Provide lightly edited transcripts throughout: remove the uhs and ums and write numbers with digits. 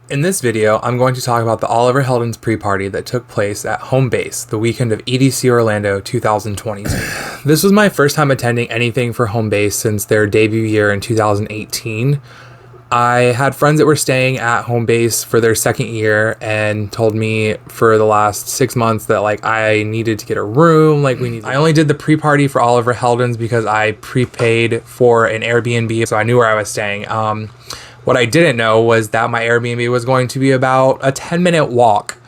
In this video, I'm going to talk about the Oliver Heldens pre-party that took place at HomeBass the weekend of EDC Orlando 2022. This was my first time attending anything for HomeBass since their debut year in 2018. I had friends that were staying at HomeBass for their second year and told me for the last 6 months that I needed to get a room. I only did the pre-party for Oliver Heldens because I prepaid for an Airbnb, so I knew where I was staying. What I didn't know was that my Airbnb was going to be about a 10-minute walk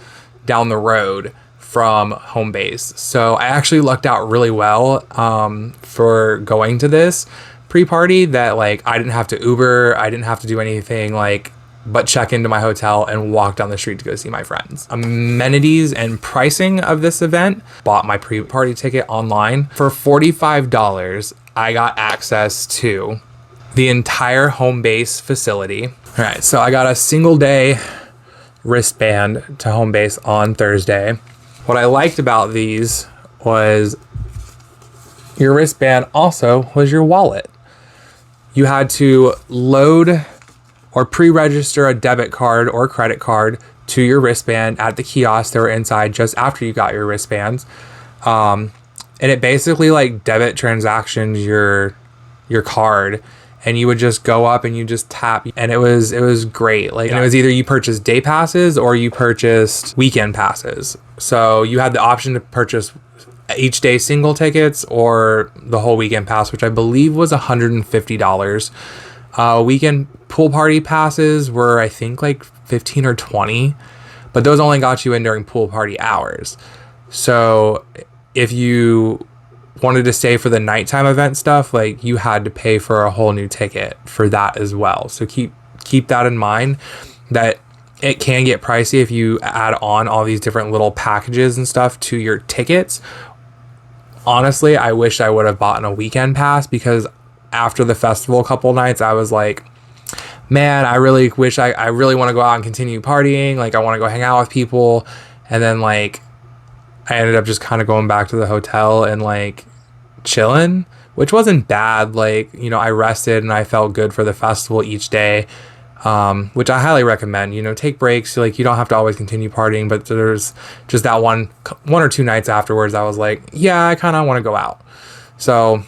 down the road from HomeBass. So I actually lucked out really well for going to this pre-party that I didn't have to Uber, I didn't have to do anything but check into my hotel and walk down the street to go see my friends. Amenities and pricing of this event, bought my pre-party ticket online. For $45, I got access to the entire HomeBass facility. All right, so I got a single day wristband to HomeBass on Thursday. What I liked about these was your wristband also was your wallet. You had to load or pre-register a debit card or credit card to your wristband at the kiosks that were inside just after you got your wristbands. And it basically debit transactions your card, and you would just go up and you just tap, and it was great. And it was either you purchased day passes or you purchased weekend passes. So you had the option to purchase each day single tickets or the whole weekend pass, which I believe was $150. Weekend pool party passes were, I think, 15 or 20, but those only got you in during pool party hours. So if you wanted to stay for the nighttime event stuff, you had to pay for a whole new ticket for that as well. So keep that in mind, that it can get pricey if you add on all these different little packages and stuff to your tickets. Honestly, I wish I would have bought a weekend pass, because after the festival a couple nights, I was like, man, I really wish I really want to go out and continue partying. I want to go hang out with people. And then I ended up just kind of going back to the hotel and chilling, which wasn't bad. I rested and I felt good for the festival each day, which I highly recommend. Take breaks. You don't have to always continue partying, but there's just that one or two nights afterwards I was like, yeah, I kind of want to go out. So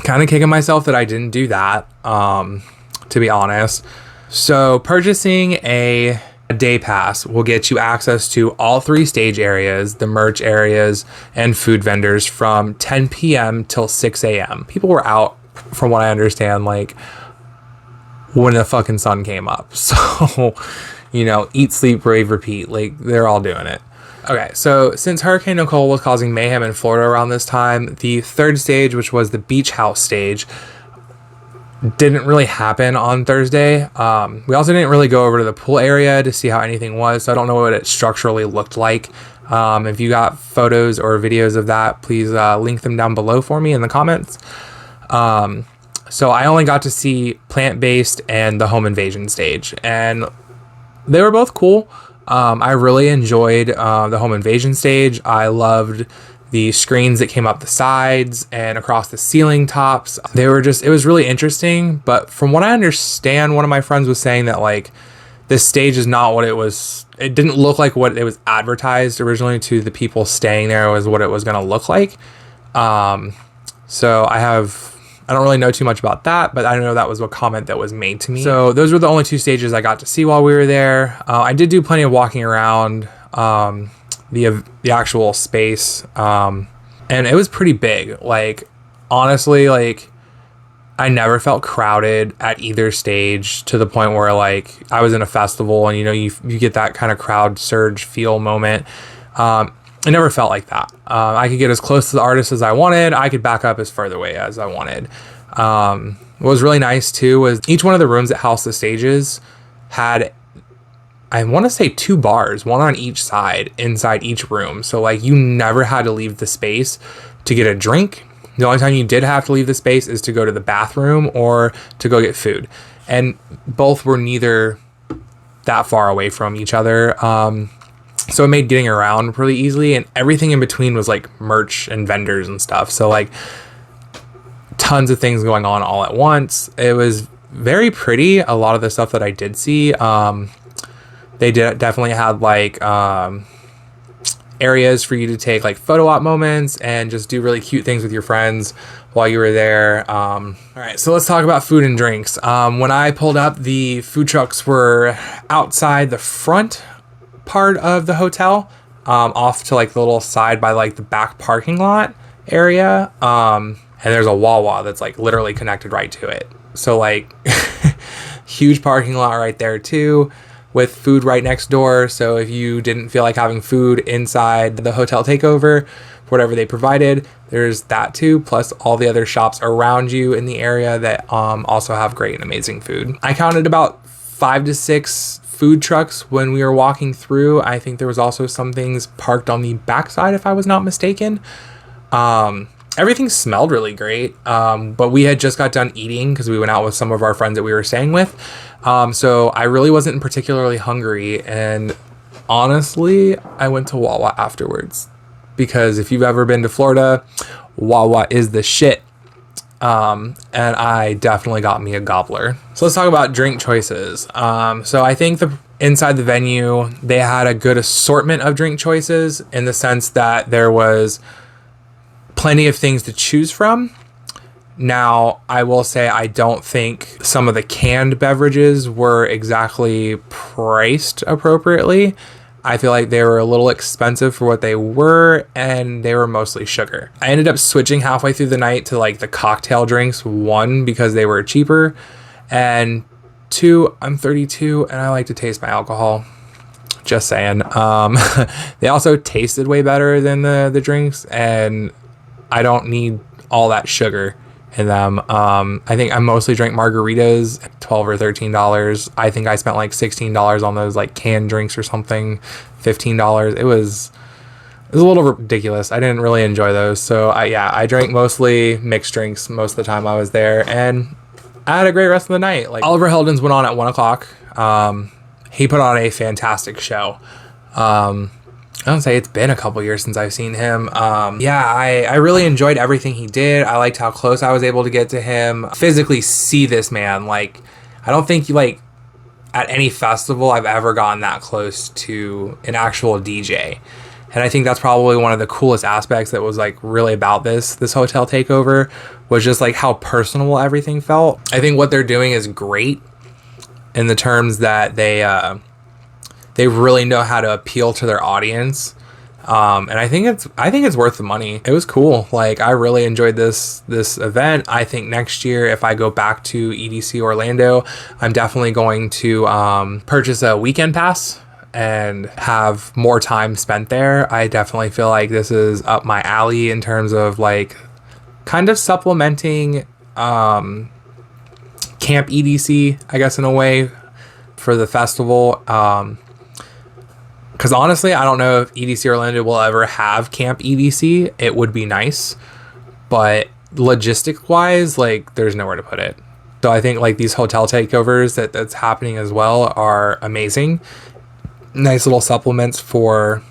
kind of kicking myself that I didn't do that, to be honest. So purchasing a day pass will get you access to all 3 stage areas, the merch areas, and food vendors from 10 p.m. till 6 a.m. People were out, from what I understand, when the fucking sun came up. So, eat, sleep, rave, repeat. They're all doing it. Okay, so since Hurricane Nicole was causing mayhem in Florida around this time, the 3rd stage, which was the beach house stage, didn't really happen on Thursday. We also didn't really go over to the pool area to see how anything was, so I don't know what it structurally looked like. If you got photos or videos of that, please link them down below for me in the comments. So I only got to see plant-based and the home invasion stage, and they were both cool. I really enjoyed the home invasion stage. I loved the screens that came up the sides and across the ceiling tops. It was really interesting. But from what I understand, one of my friends was saying that this stage is not what it was. It didn't look like what it was advertised originally to the people staying there was what it was going to look like. So I don't really know too much about that, but I know that was a comment that was made to me. So those were the only 2 stages I got to see while we were there. I did do plenty of walking around the actual space, and it was pretty big. Honestly, I never felt crowded at either stage to the point where I was in a festival and you get that kind of crowd surge feel moment. It never felt like that. I could get as close to the artist as I wanted. I could back up as further away as I wanted. What was really nice too was each one of the rooms that housed the stages had, I want to say, 2 bars, one on each side inside each room. So you never had to leave the space to get a drink. The only time you did have to leave the space is to go to the bathroom or to go get food. And both were neither that far away from each other. So it made getting around really easily, and everything in between was merch and vendors and stuff. So tons of things going on all at once. It was very pretty, a lot of the stuff that I did see. They definitely had like areas for you to take like photo op moments and just do really cute things with your friends while you were there. All right, so let's talk about food and drinks. When I pulled up, the food trucks were outside the front part of the hotel, off to like the little side by like the back parking lot area. And there's a Wawa that's like literally connected right to it. So like huge parking lot right there too, with food right next door. So if you didn't feel like having food inside the hotel takeover, whatever they provided, there's that too, plus all the other shops around you in the area that also have great and amazing food. I counted about 5 to 6 food trucks when we were walking through. I think there was also some things parked on the backside, if I was not mistaken. Everything smelled really great, but we had just got done eating because we went out with some of our friends that we were staying with. So I really wasn't particularly hungry, and honestly, I went to Wawa afterwards because if you've ever been to Florida, Wawa is the shit. And I definitely got me a gobbler. So let's talk about drink choices. So I think inside the venue, they had a good assortment of drink choices in the sense that there was plenty of things to choose from. Now, I will say I don't think some of the canned beverages were exactly priced appropriately. I feel like they were a little expensive for what they were, and they were mostly sugar. I ended up switching halfway through the night to like the cocktail drinks. 1, because they were cheaper, and 2, I'm 32 and I like to taste my alcohol. Just saying. They also tasted way better than the drinks, and I don't need all that sugar in them. I think I mostly drank margaritas, $12 or $13. I think I spent like $16 on those like canned drinks or something, $15. It was a little ridiculous. I didn't really enjoy those. So I drank mostly mixed drinks most of the time I was there, and I had a great rest of the night. Like Oliver Heldens went on at 1 o'clock. He put on a fantastic show. I don't say it's been a couple years since I've seen him. I really enjoyed everything he did. I liked how close I was able to get to him, physically see this man. Like, I don't think like at any festival I've ever gotten that close to an actual DJ. And I think that's probably one of the coolest aspects that was like really about this hotel takeover, was just like how personal everything felt. I think what they're doing is great in the terms that they really know how to appeal to their audience. And I think it's worth the money. It was cool. Like, I really enjoyed this event. I think next year, if I go back to EDC Orlando, I'm definitely going to purchase a weekend pass and have more time spent there. I definitely feel like this is up my alley in terms of like kind of supplementing Camp EDC, I guess, in a way, for the festival. Because honestly, I don't know if EDC Orlando will ever have Camp EDC. It would be nice, but logistic wise, like, there's nowhere to put it. So I think like these hotel takeovers that's happening as well are amazing. Nice little supplements for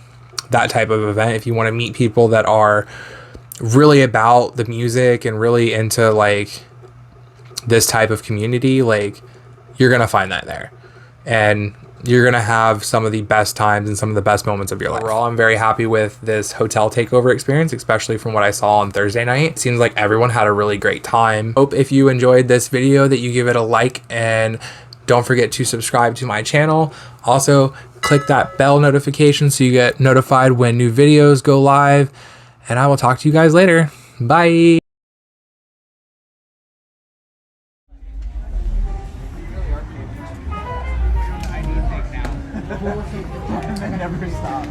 that type of event. If you want to meet people that are really about the music and really into like this type of community, like, you're going to find that there. And you're going to have some of the best times and some of the best moments of your life. Overall, I'm very happy with this hotel takeover experience, especially from what I saw on Thursday night. It seems like everyone had a really great time. Hope if you enjoyed this video that you give it a like, and don't forget to subscribe to my channel. Also, click that bell notification so you get notified when new videos go live, and I will talk to you guys later. Bye. It never stops.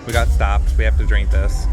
We got stopped. We have to drink this.